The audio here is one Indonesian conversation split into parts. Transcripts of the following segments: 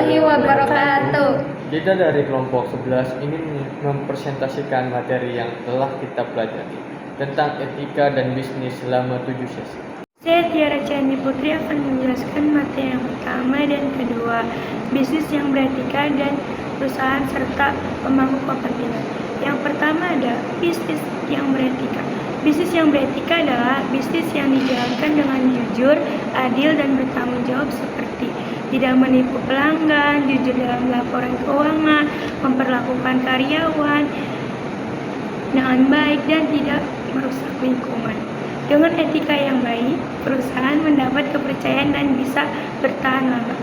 warahmatullahi wabarakatuh. Kita dari kelompok 11 ingin mempresentasikan materi yang telah kita pelajari tentang etika dan bisnis selama 7 sesi. Saya Tiara Candi Putri akan menjelaskan materi yang pertama dan kedua, bisnis yang beretika dan perusahaan serta pemangku kepentingan. Yang pertama ada bisnis yang beretika. Bisnis yang beretika adalah bisnis yang dijalankan dengan jujur, adil, dan bertanggung jawab seperti tidak menipu pelanggan, jujur dalam laporan keuangan, memperlakukan karyawan dengan baik, dan tidak merusak lingkungan. Dengan etika yang baik, perusahaan mendapat kepercayaan dan bisa bertahan lama.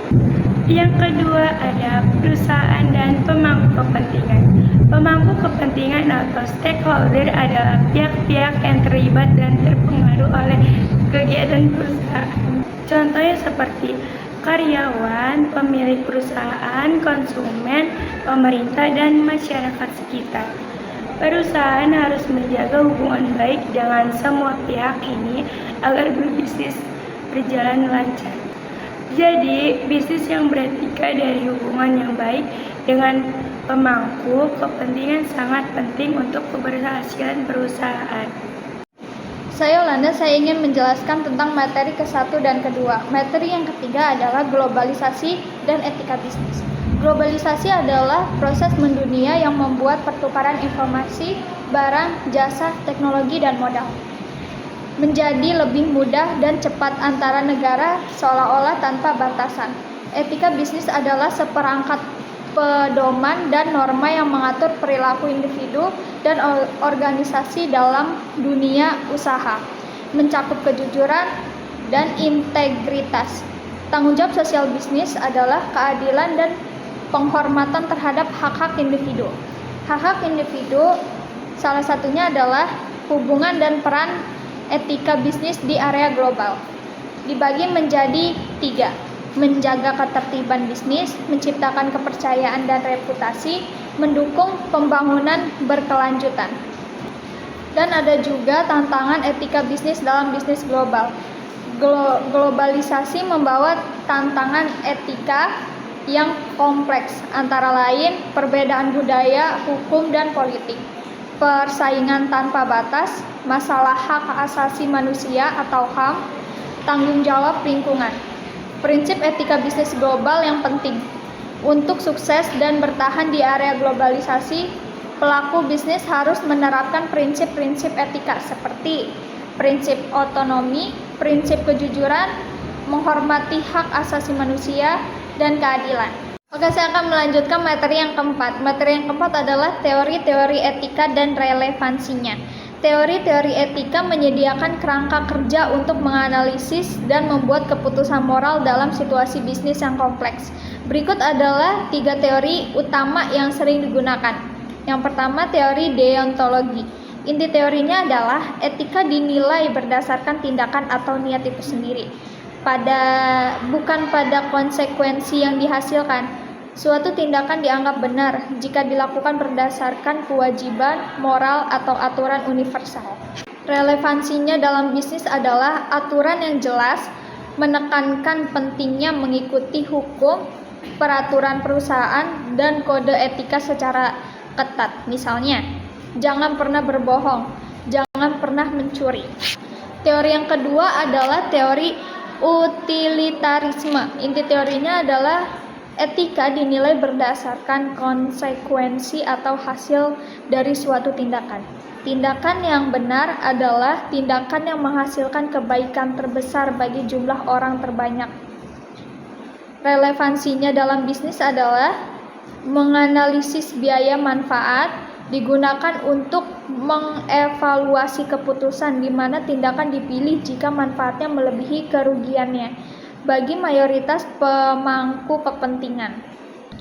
Yang kedua ada perusahaan dan pemangku kepentingan. Pemangku kepentingan atau stakeholder adalah pihak-pihak yang terlibat dan terpengaruh oleh kegiatan perusahaan. Contohnya seperti karyawan, pemilik perusahaan, konsumen, pemerintah, dan masyarakat sekitar. Perusahaan harus menjaga hubungan baik dengan semua pihak ini agar berbisnis berjalan lancar. Jadi, bisnis yang beretika dari hubungan yang baik dengan pemangku kepentingan sangat penting untuk keberhasilan perusahaan. Saya Yolanda, saya ingin menjelaskan tentang materi ke-1 dan kedua. Materi yang ketiga adalah globalisasi dan etika bisnis. Globalisasi adalah proses mendunia yang membuat pertukaran informasi, barang, jasa, teknologi, dan modal menjadi lebih mudah dan cepat antara negara seolah-olah tanpa batasan. Etika bisnis adalah seperangkat pedoman dan norma yang mengatur perilaku individu dan organisasi dalam dunia usaha, mencakup kejujuran dan integritas. Tanggung jawab sosial bisnis adalah keadilan dan penghormatan terhadap hak-hak individu. Hak-hak individu salah satunya adalah hubungan dan peran etika bisnis di area global. Dibagi menjadi 3. Menjaga ketertiban bisnis, menciptakan kepercayaan dan reputasi, mendukung pembangunan berkelanjutan. Dan ada juga tantangan etika bisnis dalam bisnis global. Globalisasi membawa tantangan etika yang kompleks, antara lain perbedaan budaya, hukum, dan politik, persaingan tanpa batas, masalah hak asasi manusia atau HAM, tanggung jawab lingkungan. Prinsip etika bisnis global yang penting. Untuk sukses dan bertahan di area globalisasi, pelaku bisnis harus menerapkan prinsip-prinsip etika seperti prinsip otonomi, prinsip kejujuran, menghormati hak asasi manusia, dan keadilan. Oke, saya akan melanjutkan materi yang keempat. Materi yang keempat adalah teori-teori etika dan relevansinya. Teori-teori etika menyediakan kerangka kerja untuk menganalisis dan membuat keputusan moral dalam situasi bisnis yang kompleks. Berikut adalah 3 teori utama yang sering digunakan. Yang pertama, teori deontologi. Inti teorinya adalah etika dinilai berdasarkan tindakan atau niat itu sendiri, bukan pada konsekuensi yang dihasilkan. Suatu tindakan dianggap benar jika dilakukan berdasarkan kewajiban, moral, atau aturan universal. Relevansinya dalam bisnis adalah aturan yang jelas, menekankan pentingnya mengikuti hukum, peraturan perusahaan, dan kode etika secara ketat. Misalnya, jangan pernah berbohong, jangan pernah mencuri. Teori yang kedua adalah teori utilitarisme. Inti teorinya adalah etika dinilai berdasarkan konsekuensi atau hasil dari suatu tindakan. Tindakan yang benar adalah tindakan yang menghasilkan kebaikan terbesar bagi jumlah orang terbanyak. Relevansinya dalam bisnis adalah menganalisis biaya manfaat, digunakan untuk mengevaluasi keputusan di mana tindakan dipilih jika manfaatnya melebihi kerugiannya bagi mayoritas pemangku kepentingan.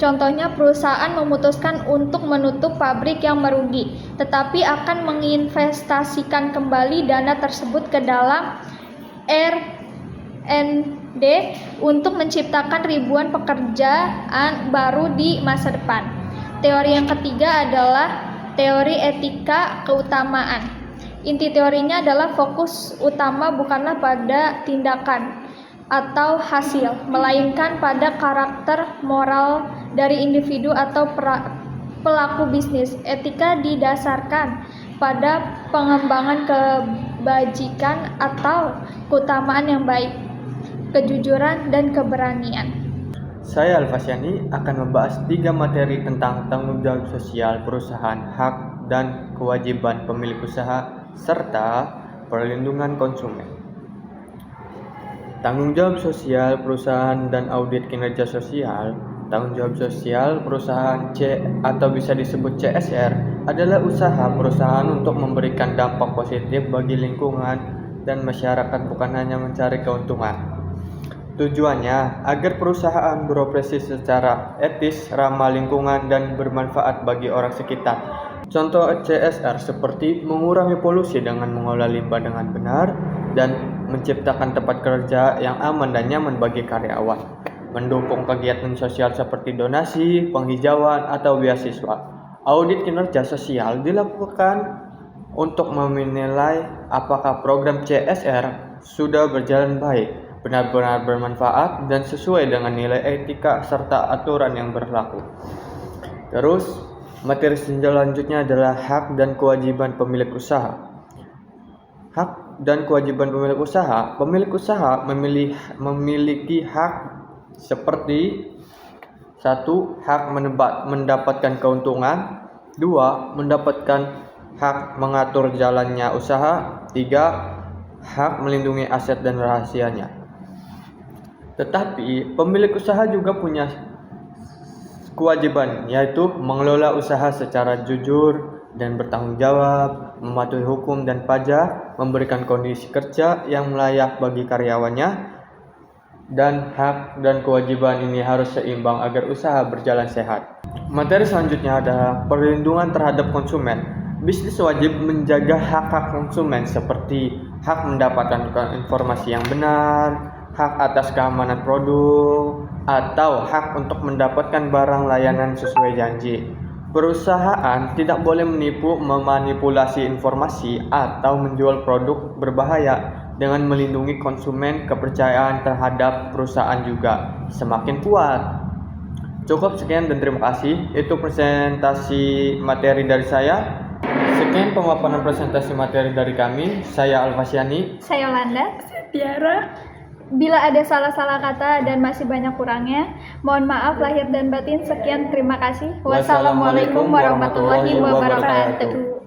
Contohnya, perusahaan memutuskan untuk menutup pabrik yang merugi, tetapi akan menginvestasikan kembali dana tersebut ke dalam R&D untuk menciptakan ribuan pekerjaan baru di masa depan. Teori yang ketiga adalah teori etika keutamaan. Inti teorinya adalah fokus utama bukanlah pada tindakan, atau hasil, melainkan pada karakter moral dari individu atau pelaku bisnis. Etika didasarkan pada pengembangan kebajikan atau keutamaan yang baik, kejujuran, dan keberanian. Saya Alfasyani akan membahas 3 materi tentang tanggung jawab sosial perusahaan, hak dan kewajiban pemilik usaha, serta perlindungan konsumen. Tanggung jawab sosial perusahaan dan audit kinerja sosial. Tanggung jawab sosial perusahaan atau bisa disebut CSR adalah usaha perusahaan untuk memberikan dampak positif bagi lingkungan dan masyarakat, bukan hanya mencari keuntungan. Tujuannya agar perusahaan beroperasi secara etis, ramah lingkungan, dan bermanfaat bagi orang sekitar. Contoh CSR seperti mengurangi polusi dengan mengolah limbah dengan benar dan menciptakan tempat kerja yang aman dan nyaman bagi karyawan. Mendukung kegiatan sosial seperti donasi, penghijauan, atau beasiswa. Audit kinerja sosial dilakukan untuk menilai apakah program CSR sudah berjalan baik, benar-benar bermanfaat, dan sesuai dengan nilai etika serta aturan yang berlaku. Terus, materi selanjutnya adalah hak dan kewajiban pemilik usaha. Hak dan kewajiban pemilik usaha. Pemilik usaha memiliki hak seperti 1. Hak mendapatkan keuntungan. 2. Mendapatkan hak mengatur jalannya usaha. 3. Hak melindungi aset dan rahasianya. Tetapi pemilik usaha juga punya kewajiban, yaitu mengelola usaha secara jujur dan bertanggung jawab, mematuhi hukum dan pajak, memberikan kondisi kerja yang layak bagi karyawannya, dan hak dan kewajiban ini harus seimbang agar usaha berjalan sehat. Materi selanjutnya adalah perlindungan terhadap konsumen. Bisnis wajib menjaga hak-hak konsumen seperti hak mendapatkan informasi yang benar, hak atas keamanan produk, atau hak untuk mendapatkan barang layanan sesuai janji. Perusahaan tidak boleh menipu, memanipulasi informasi, atau menjual produk berbahaya. Dengan melindungi konsumen, kepercayaan terhadap perusahaan juga semakin kuat. Cukup sekian dan terima kasih. Itu presentasi materi dari saya. Sekian pemaparan presentasi materi dari kami. Saya Alfasyani. Saya Yolanda. Tiara. Bila ada salah-salah kata dan masih banyak kurangnya, mohon maaf lahir dan batin. Sekian, terima kasih. Wassalamualaikum warahmatullahi wabarakatuh.